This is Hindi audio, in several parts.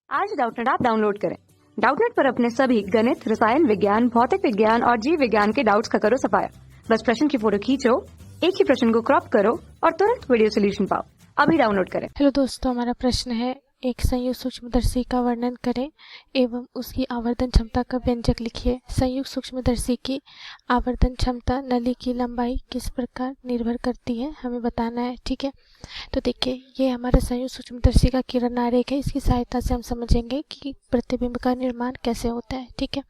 आज डाउटनेट ऐप डाउनलोड करें। डाउटनेट पर अपने सभी गणित, रसायन विज्ञान, भौतिक विज्ञान और जीव विज्ञान के डाउट्स का करो सफाया। बस प्रश्न की फोटो खींचो, एक ही प्रश्न को क्रॉप करो और तुरंत वीडियो सोल्यूशन पाओ। अभी डाउनलोड करें। हेलो दोस्तों, हमारा प्रश्न है एक संयुक्त सूक्ष्मदर्शी का वर्णन करें एवं उसकी आवर्धन क्षमता का व्यंजक लिखिए। संयुक्त सूक्ष्मदर्शी की आवर्धन क्षमता नली की लंबाई किस प्रकार निर्भर करती है, हमें बताना है। ठीक है, तो देखिए ये हमारा संयुक्त सूक्ष्मदर्शी का किरण आरेख है। इसकी सहायता से हम समझेंगे कि प्रतिबिंब का निर्माण कैसे होता है। ठीक है,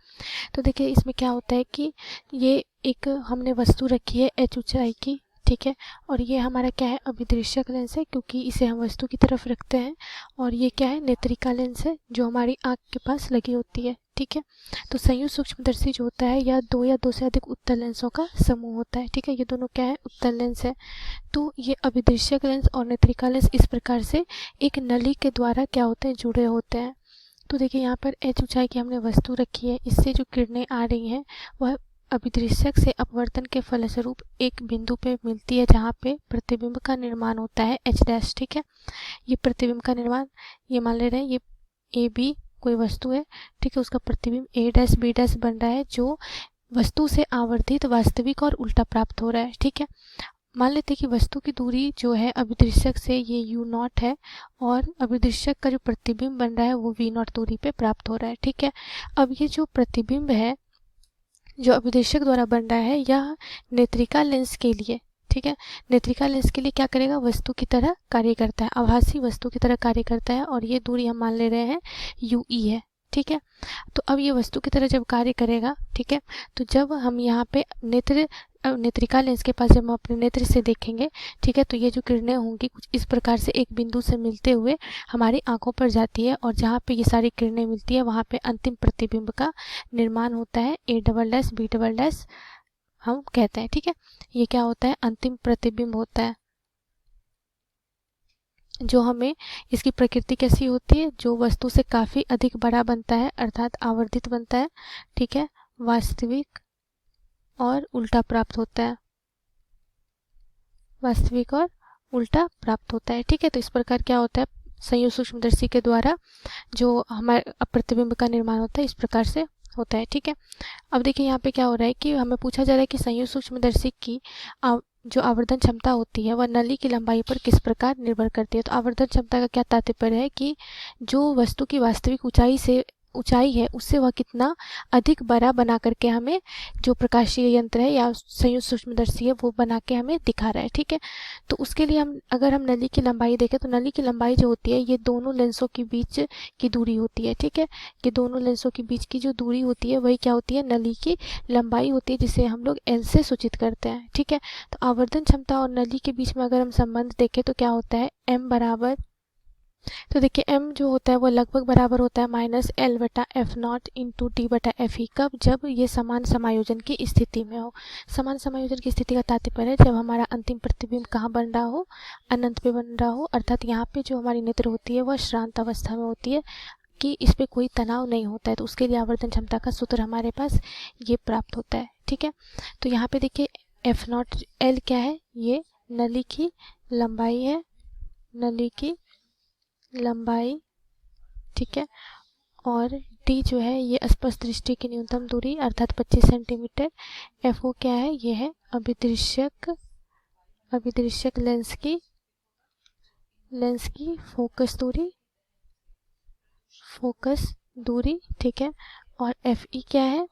तो देखिए इसमें क्या होता है कि ये एक हमने वस्तु रखी है h ऊंचाई की। ठीक है, और ये हमारा क्या है, अभिदृश्यक लेंस है, क्योंकि इसे हम वस्तु की तरफ रखते हैं। और ये क्या है, नेत्रिका लेंस है, जो हमारी आंख के पास लगी होती है। ठीक है, तो संयुक्त सूक्ष्मदर्शी जो होता है या दो से अधिक उत्तल लेंसों का समूह होता है। ठीक है, ये दोनों क्या है, उत्तल लेंस है। तो ये अभिदृश्यक लेंस और नेत्रिका लेंस इस प्रकार से एक नली के द्वारा क्या होते हैं, जुड़े होते हैं। तो देखिए यहाँ पर h ऊंचाई की हमने वस्तु रखी है, इससे जो किरणें आ रही हैं वह अभिदृश्यक से अपवर्तन के फलस्वरूप एक बिंदु पे मिलती है, जहाँ पे प्रतिबिंब का निर्माण होता है h डैश। ठीक है, ये प्रतिबिंब का निर्माण, ये मान ले रहे हैं ये ए बी कोई वस्तु है। ठीक है, उसका प्रतिबिंब ए डैश बी डैश बन रहा है, जो वस्तु से आवर्धित वास्तविक और उल्टा प्राप्त हो रहा है। ठीक है, मान लेते हैं कि वस्तु की दूरी जो है अभिदृश्यक से ये u0 है और अभिदृश्यक का जो प्रतिबिंब बन रहा है वो v0 दूरी पे प्राप्त हो रहा है। ठीक है, अब ये जो प्रतिबिंब है जो अभिदृश्यक द्वारा बन रहा है यह नेत्रिका लेंस के लिए, ठीक है, नेत्रिका लेंस के लिए क्या करेगा, वस्तु की तरह कार्य करता है, आभासी वस्तु की तरह कार्य करता है। और ये दूरी हम मान ले रहे हैं ue है। ठीक है, तो अब ये वस्तु की तरह जब कार्य करेगा, ठीक है, तो जब हम यहाँ पे नेत्रिका लेंस के पास जब हम अपने नेत्र से देखेंगे, ठीक है, तो ये जो किरणें होंगी कुछ इस प्रकार से एक बिंदु से मिलते हुए हमारी आंखों पर जाती है, और जहाँ पे ये सारी किरणें मिलती है वहाँ पे अंतिम प्रतिबिंब का निर्माण होता है, A double dash B double dash हम कहते हैं। ठीक है, ये क्या होता है, अंतिम प्रतिबिंब होता है। जो हमें इसकी प्रकृति कैसी होती है, जो वस्तु से काफ़ी अधिक बड़ा बनता है, अर्थात आवर्धित बनता है। ठीक है, वास्तविक और उल्टा प्राप्त होता है, वास्तविक और उल्टा प्राप्त होता है। ठीक है, तो इस प्रकार क्या होता है, संयुक्त सूक्ष्मदर्शी के द्वारा जो हमारे प्रतिबिंब का निर्माण होता है इस प्रकार से होता है। ठीक है, अब देखिए यहाँ पे क्या हो रहा है कि हमें पूछा जा रहा है कि संयुक्त सूक्ष्मदर्शी की जो आवर्धन क्षमता होती है वह नली की लंबाई पर किस प्रकार निर्भर करती है। तो आवर्धन क्षमता का क्या तात्पर्य है कि जो वस्तु की वास्तविक ऊंचाई है उससे वह कितना अधिक बड़ा बना करके हमें जो प्रकाशीय यंत्र है या संयुक्त सूक्ष्मदर्शी है वो बना के हमें दिखा रहा है। ठीक है, तो उसके लिए अगर हम नली की लंबाई देखें तो नली की लंबाई जो होती है ये दोनों लेंसों के बीच की दूरी होती है। ठीक है, ये दोनों लेंसों के बीच की जो दूरी होती है वही क्या होती है, नली की लंबाई होती है, जिसे हम लोग एल से सूचित करते हैं। ठीक है, तो आवर्धन क्षमता और नली के बीच में अगर हम संबंध देखें तो क्या होता है, m बराबर, तो देखिए m जो होता है वो लगभग बराबर होता है -L बटा F0 इंटू डी बटा Fe। कब, जब ये समान समायोजन की स्थिति में हो। समान समायोजन की स्थिति का तात्पर्य है जब हमारा अंतिम प्रतिबिंब कहाँ बन रहा हो, अनंत पे बन रहा हो, अर्थात यहाँ पे जो हमारी नेत्र होती है वह श्रांत अवस्था में होती है, कि इस पे कोई तनाव नहीं होता है। तो उसके लिए आवर्धन क्षमता का सूत्र हमारे पास ये प्राप्त होता है। ठीक है, तो यहाँ पे देखिए F0 L क्या है, ये नली की लंबाई है, नली की लंबाई। ठीक है, और d जो है ये स्पष्ट दृष्टि की न्यूनतम दूरी अर्थात 25 सेंटीमीटर। FO क्या है, ये है अभिदृश्यक लेंस की फोकस दूरी। ठीक है, और FE क्या है,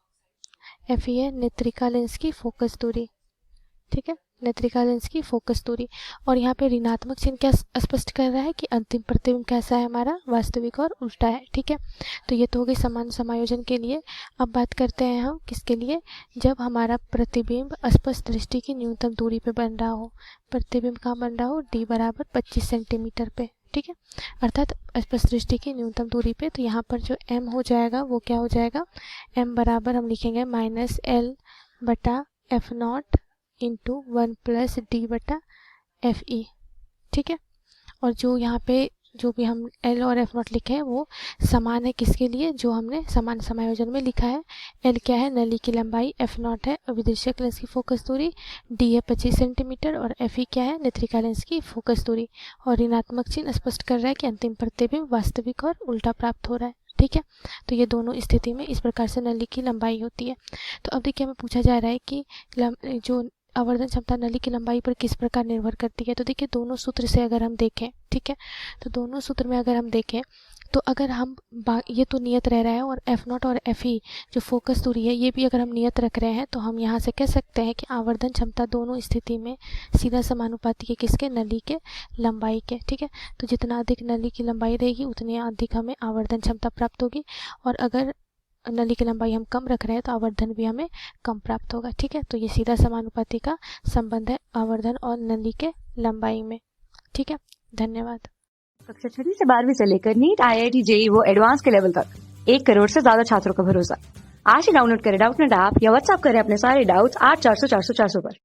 FE है नेत्रिका लेंस की फोकस दूरी। ठीक है, नेत्रिका लेंस की फोकस दूरी। और यहाँ पे ऋणात्मक चिन्ह क्या स्पष्ट कर रहा है कि अंतिम प्रतिबिंब कैसा है, हमारा वास्तविक और उल्टा है। ठीक है, तो ये तो हो गई समान समायोजन के लिए। अब बात करते हैं हम किसके लिए, जब हमारा प्रतिबिंब स्पष्ट दृष्टि की न्यूनतम दूरी पे बन रहा हो, प्रतिबिंब कहाँ बन रहा हो, d बराबर 25 सेंटीमीटर पे। ठीक है, अर्थात स्पष्ट दृष्टि की न्यूनतम दूरी पे। तो यहाँ पर जो m हो जाएगा वो क्या हो जाएगा, m बराबर हम लिखेंगे -L बटा F0 इंटू 1 प्लस डी बटा Fe। ठीक है, और जो यहाँ पे जो भी हम एल और एफ नॉट लिखे हैं वो समान है किसके लिए, जो हमने समान समायोजन में लिखा है। एल क्या है, नली की लंबाई, एफ नॉट है विदिशीयक लेंस की फोकस दूरी, डी है 25 सेंटीमीटर और एफ ई क्या है, नेत्रिका लेंस की फोकस दूरी। और ऋणात्मक चिन्ह स्पष्ट कर रहा है कि अंतिम प्रतिबिंब वास्तविक और उल्टा प्राप्त हो रहा है। ठीक है, तो ये दोनों स्थिति में इस प्रकार से नली की लंबाई होती है। तो अब देखिए हमें पूछा जा रहा है कि जो आवर्धन क्षमता नली की लंबाई पर किस प्रकार निर्भर करती है। तो देखिए दोनों सूत्र से अगर हम देखें, ठीक है, तो दोनों सूत्र में अगर हम देखें तो अगर हम ये तो नियत रह रहा है और एफ नॉट और एफ ई जो फोकस दूरी है ये भी अगर हम नियत रख रहे हैं तो हम यहाँ से कह सकते हैं कि आवर्धन क्षमता दोनों स्थिति में सीधा समानुपाती है किसके, नली के लंबाई के। ठीक है, तो जितना अधिक नली की लंबाई रहेगी उतनी अधिक हमें आवर्धन क्षमता प्राप्त होगी, और अगर नली की लंबाई हम कम रख रहे हैं तो आवर्धन भी हमें कम प्राप्त होगा। ठीक है, तो ये सीधा समानुपाती का संबंध है आवर्धन और नली के लंबाई में। ठीक है, धन्यवाद। कक्षा 6 से 12वीं से लेकर नीट, IIT, JEE वो एडवांस के लेवल तक 1 करोड़ से ज्यादा छात्रों का भरोसा। आज ही डाउनलोड करें डाउटनेट ऐप या व्हाट्सएप करें अपने सारे डाउट्स 8400 400 400 पर।